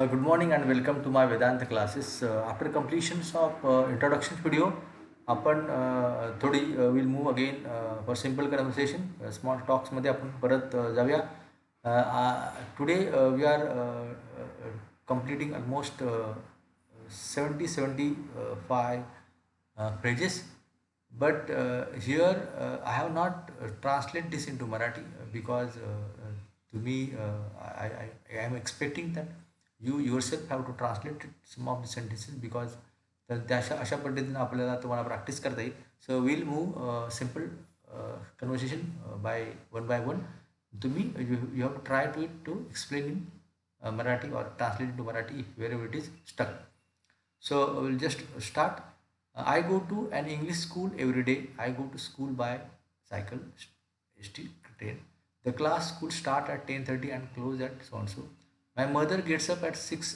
Good morning and welcome to my Vedanta classes. After completions of introduction video, आपण थोडी will move again for simple conversation small टॉक्समध्ये आपण परत जाऊया. Today we are completing almost 75 phrases, but here I have not translated this into Marathi because to me I am expecting that you yourself have to translate some of the sentences because तर त्या अशा पद्धतीने आपल्याला तुम्हाला practice करता येईल. So will move simple conversation by one. तुम्ही you have try to explain in Marathi or translate into Marathi wherever it is stuck. So we'll just start. I go to an English school every day. I go to school by cycle, train. The class could start at 10:30 and close at so and so. My mother gets up at 6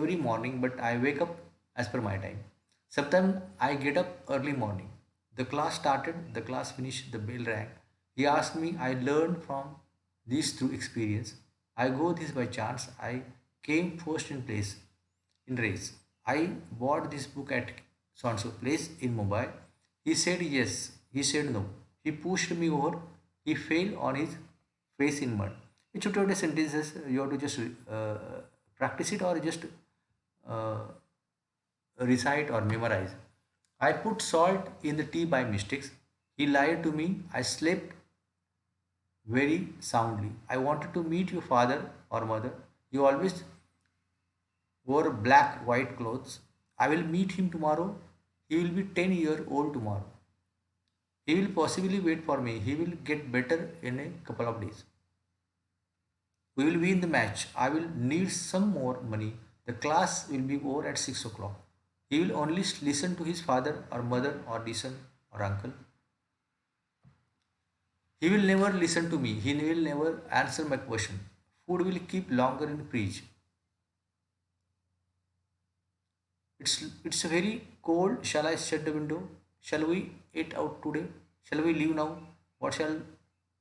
every morning, but I wake up as per my time. Sometimes I get up early morning. The class started, the class finished, the bell rang. He asked me, I learned from this through experience. I go this by chance. I came first in place in race. I bought this book at so and so place in Mumbai. He said yes. He said no. He pushed me over. He fell on his face in mud. It's छोटे sentences. You have to just practice it or just uh, recite or memorize. I put salt in the tea by mistakes. He lied to me. I slept very soundly. I wanted to meet your father or mother. You always wore black white clothes. I will meet him tomorrow. He will be 10-year old tomorrow. He will possibly wait for me. He will get better in a couple of days. We will win the match. I will need some more money. The class will be over at 6 o'clock. He will only listen to his father or mother or listen or uncle. He will never listen to me. He will never answer my question. Food will keep longer in fridge. It's very cold. Shall I shut the window? Shall we eat out today? Shall we leave now? What shall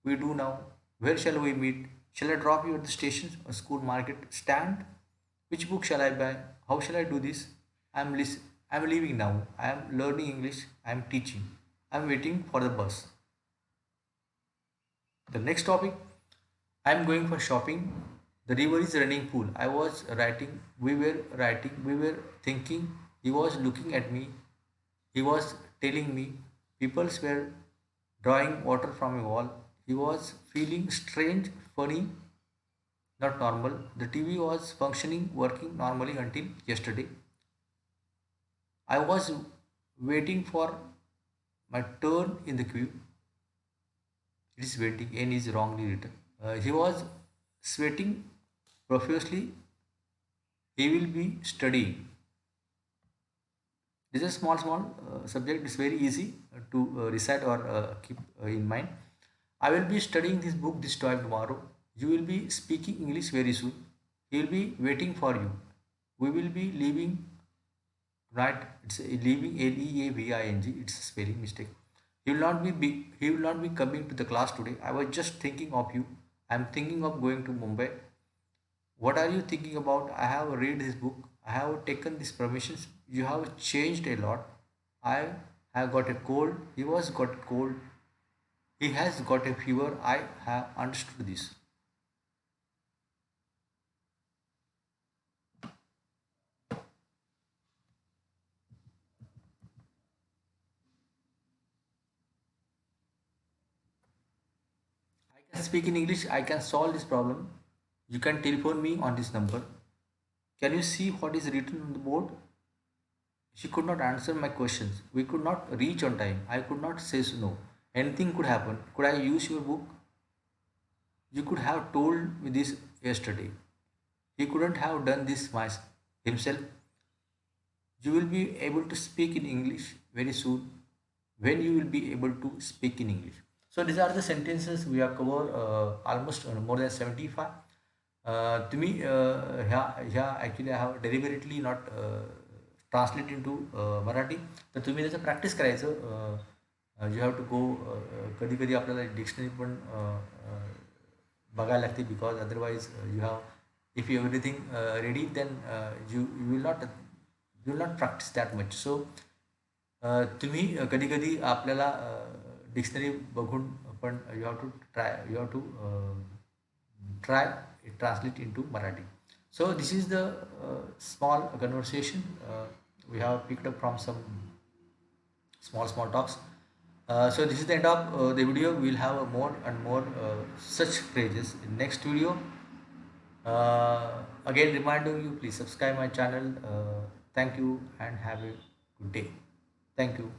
we do now? Where shall we meet? Shall I drop you at the station or school market stand? Which book shall I buy? How shall I do this? I'm leaving now. I am learning English. I am teaching. I am waiting for the bus. The next topic, I am going for shopping. The river is running full. I was writing, we were thinking. He was looking at me. He was telling me. People were drawing water from a wall. He was feeling strange, funny, not normal. The TV was functioning, working normally until yesterday. I was waiting for my turn in the queue. It is waiting. N is wrongly written. He was sweating profusely. He will be studying. This is a small subject. It's very easy to recite or keep in mind. I will be studying this book this time tomorrow. You will be speaking English very soon. He will be waiting for you. We will be leaving tonight. It's leaving Leaving. It's a spelling mistake. He will not be coming to the class today. I was just thinking of you. I am thinking of going to Mumbai. What are you thinking about? I have read this book. I have taken these permissions. You have changed a lot. I have got a cold. He was got a cold. He has got a fever. I have understood this. I can speak in English. I can solve this problem. You can telephone me on this number. Can you see what is written on the board? She could not answer my questions. We could not reach on time. I could not say no. Anything could happen. Could I use your book? You could have told me this yesterday. He couldn't have done this himself. You will be able to speak in English very soon. When you will be able to speak in English. So these are the sentences we have covered almost more than 75. तुम्ही ह्या actually I have deliberately not translate into Marathi. तर तुम्ही त्याचं practice करायचं. You have to go. कधी कधी आपल्याला dictionary पण बघायला लागते because otherwise you have If you have everything ready, then you will not practice that much. So तुम्ही कधी कधी आपल्याला डिक्शनरी बघून पण you have to try translate into Marathi. So this is the small conversation we have picked up from some small talks. So this is the end of the video. We'll have more and more such phrases in next video. Again, reminding you, please subscribe my channel. Thank you and have a good day. Thank you.